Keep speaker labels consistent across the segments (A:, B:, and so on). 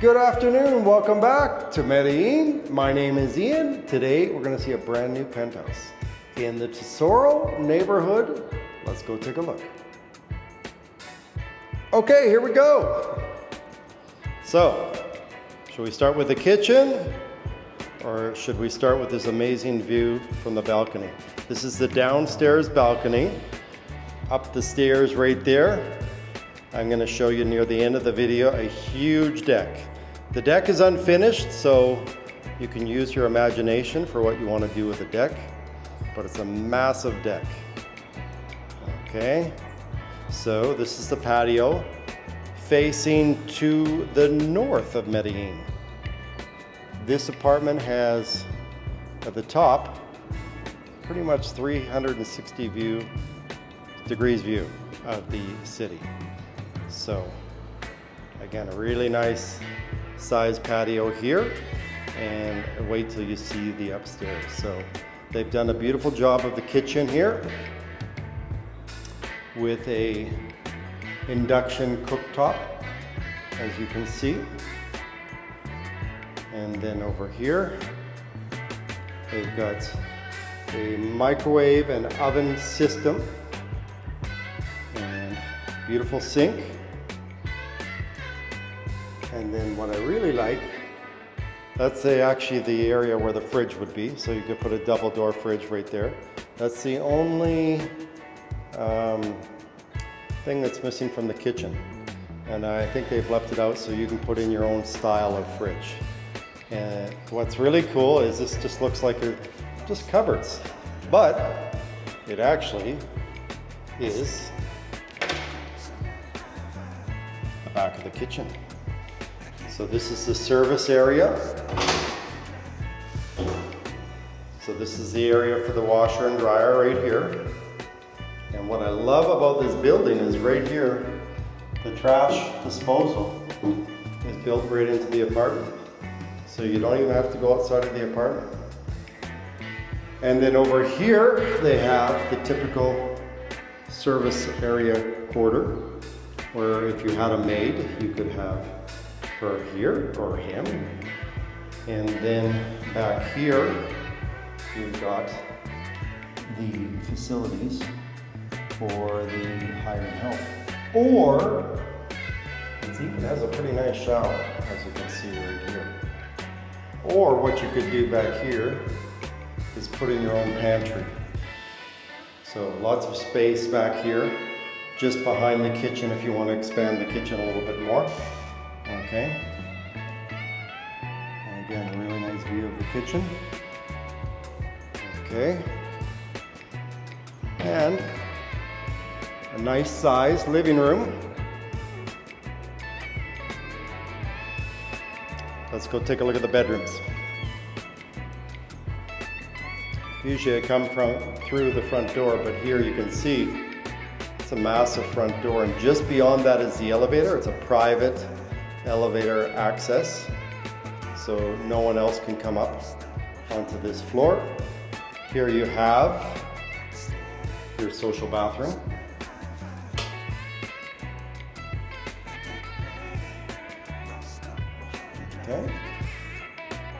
A: Good afternoon, welcome back to Medellin. My name is Ian. Today we're going to see a brand new penthouse in the Tesoro neighborhood. Let's go take a look. Okay, here we go. So, should we start with the kitchen or should we start with this amazing view from the balcony? This is the downstairs balcony. Up the stairs right there. I'm going to show you near the end of the video a huge deck. The deck is unfinished, so you can use your imagination for what you want to do with the deck, but it's a massive deck. Okay, so this is the patio facing to the north of Medellin. This apartment has, at the top, pretty much 360 degrees view of the city. So again, a really nice size patio here, and wait till you see the upstairs. So they've done a beautiful job of the kitchen here with a induction cooktop, as you can see. And then over here they've got a microwave and oven system and beautiful sink. And then what I really like, that's actually the area where the fridge would be. So you could put a double door fridge right there. That's the only thing that's missing from the kitchen. And I think they've left it out so you can put in your own style of fridge. And what's really cool is this just looks like just cupboards, but it actually is the back of the kitchen. So this is the service area. So this is the area for the washer and dryer right here. And what I love about this building is right here, the trash disposal is built right into the apartment. So you don't even have to go outside of the apartment. And then over here, they have the typical service area quarter, where if you had a maid, you could have her here or him. And then back here, you've got the facilities for the higher help. Or it even has a pretty nice shower, as you can see right here. Or what you could do back here is put in your own pantry. So lots of space back here, just behind the kitchen if you want to expand the kitchen a little bit more. Okay. And again, a really nice view of the kitchen. Okay. And a nice sized living room. Let's go take a look at the bedrooms. Usually I come through the front door, but here you can see it's a massive front door, and just beyond that is the elevator. It's a private elevator access, so no one else can come up onto this floor. Here you have your social bathroom. Okay,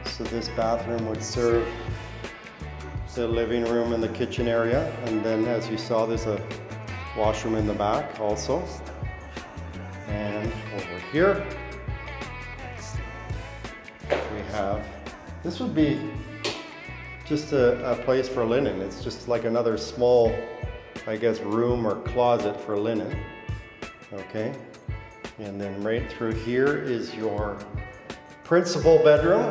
A: so this bathroom would serve the living room and the kitchen area, and then as you saw, there's a washroom in the back also. And over here we have, this would be just a place for linen. It's just like another small, I guess, room or closet for linen. Okay, and then right through here is your principal bedroom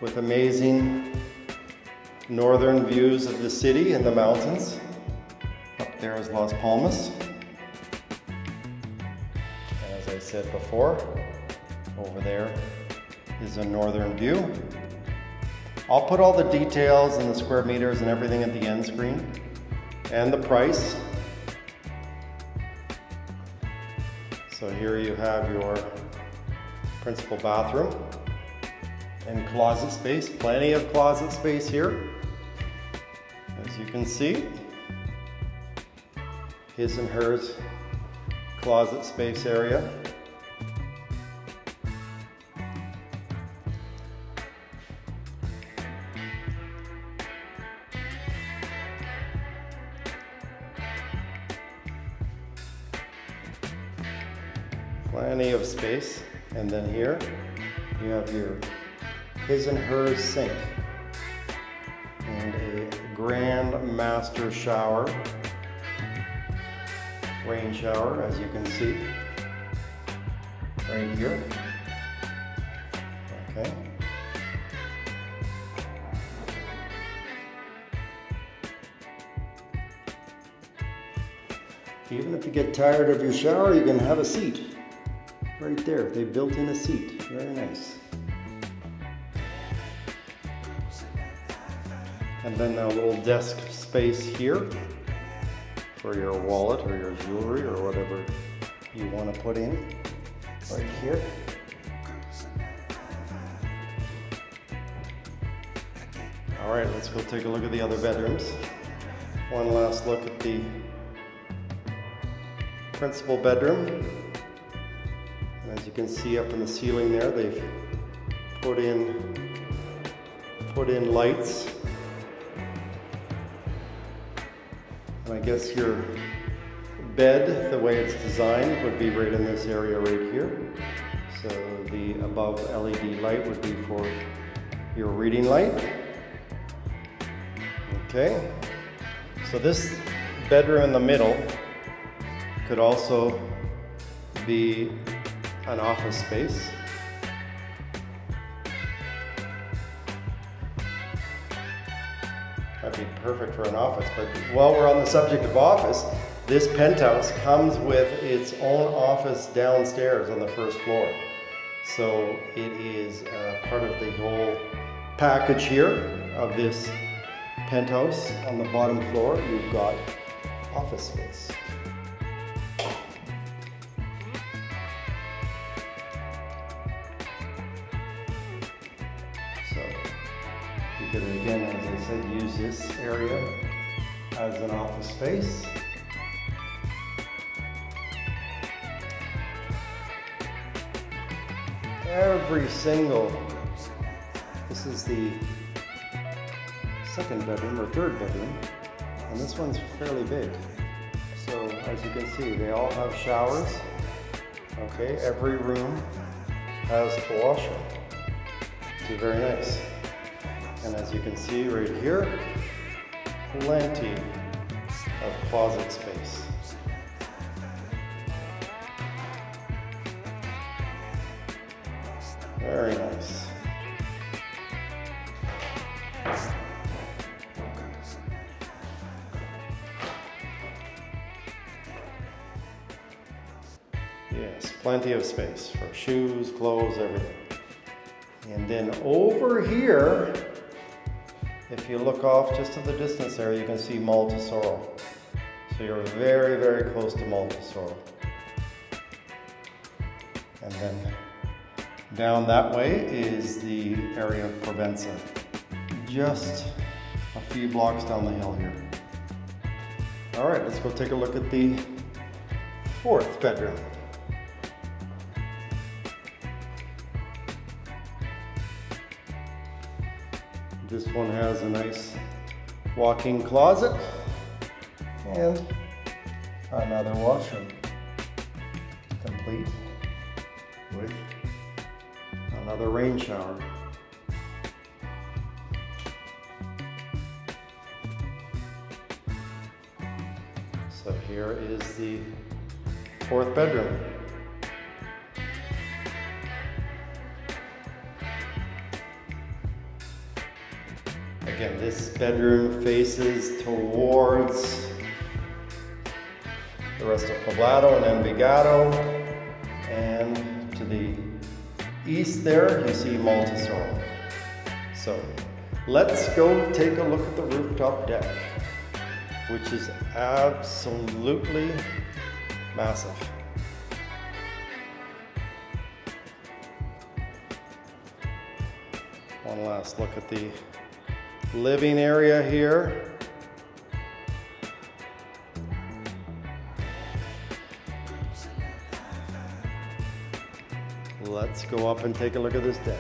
A: with amazing northern views of the city and the mountains. Up there is Las Palmas. As I said before, over there is a northern view. I'll put all the details and the square meters and everything at the end screen and the price. So here you have your principal bathroom and closet space, plenty of closet space here. As you can see, his and hers closet space area. Plenty of space. And then here you have your his and hers sink and a grand master shower, rain shower, as you can see right here. Okay. Even if you get tired of your shower, you can have a seat right there. They built in a seat. Very nice. And then a little desk space here for your wallet or your jewelry or whatever you want to put in right here. All right, let's go take a look at the other bedrooms. One last look at the principal bedroom. And as you can see up in the ceiling there, they've put in lights. And I guess your bed, the way it's designed, would be right in this area right here. So the above LED light would be for your reading light. Okay. So this bedroom in the middle could also be an office space. That'd be perfect for an office. But while we're on the subject of office, this penthouse comes with its own office downstairs on the first floor. So it is part of the whole package here of this penthouse. On the bottom floor, you've got office space. So you can, again, as I said, use this area as an office space. Every single, this is the second bedroom or third bedroom, and this one's fairly big. So as you can see, they all have showers. Okay, every room has a washroom. It's very nice. And as you can see right here, plenty of closet space. Very nice. Yes, plenty of space for shoes, clothes, everything. And then over here, if you look off just to the distance there, you can see Tesoro. So you're very, very close to Tesoro. And then down that way is the area of Provenza, just a few blocks down the hill here. All right, let's go take a look at the fourth bedroom. This one has a nice walk-in closet and another washroom, complete with another rain shower. So here is the fourth bedroom. Again, this bedroom faces towards the rest of Poblado and Envigado, and to the east there you see Tesoro. So let's go take a look at the rooftop deck, which is absolutely massive. One last look at the living area here. Let's go up and take a look at this deck.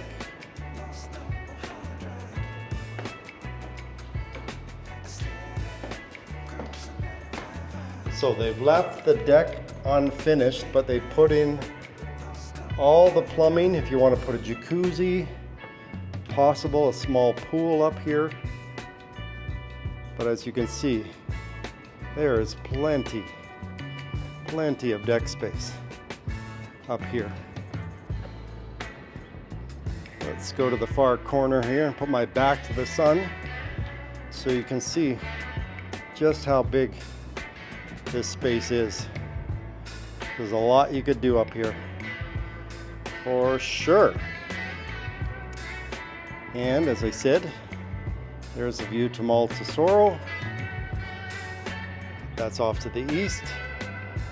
A: So they've left the deck unfinished, but they put in all the plumbing. If you want to put a jacuzzi, possible a small pool up here. But as you can see, there is plenty of deck space up here. Let's go to the far corner here and put my back to the sun so you can see just how big this space is. There's a lot you could do up here, for sure. And as I said, there's a view to Mall Tesoro. That's off to the east.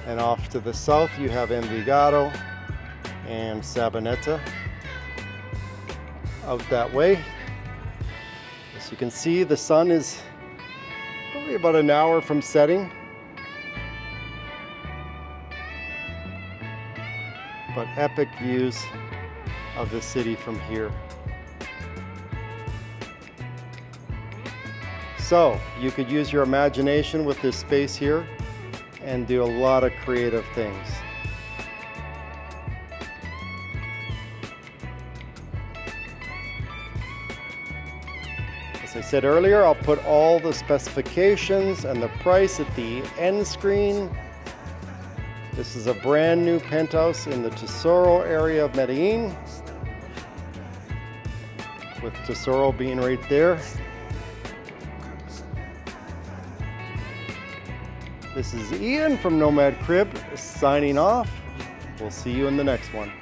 A: And off to the south, you have Envigado and Sabaneta out that way. As you can see, the sun is probably about an hour from setting. But epic views of the city from here. So you could use your imagination with this space here and do a lot of creative things. As I said earlier, I'll put all the specifications and the price at the end screen. This is a brand new penthouse in the Tesoro area of Medellin, with Tesoro being right there. This is Ian from Nomad Crib signing off. We'll see you in the next one.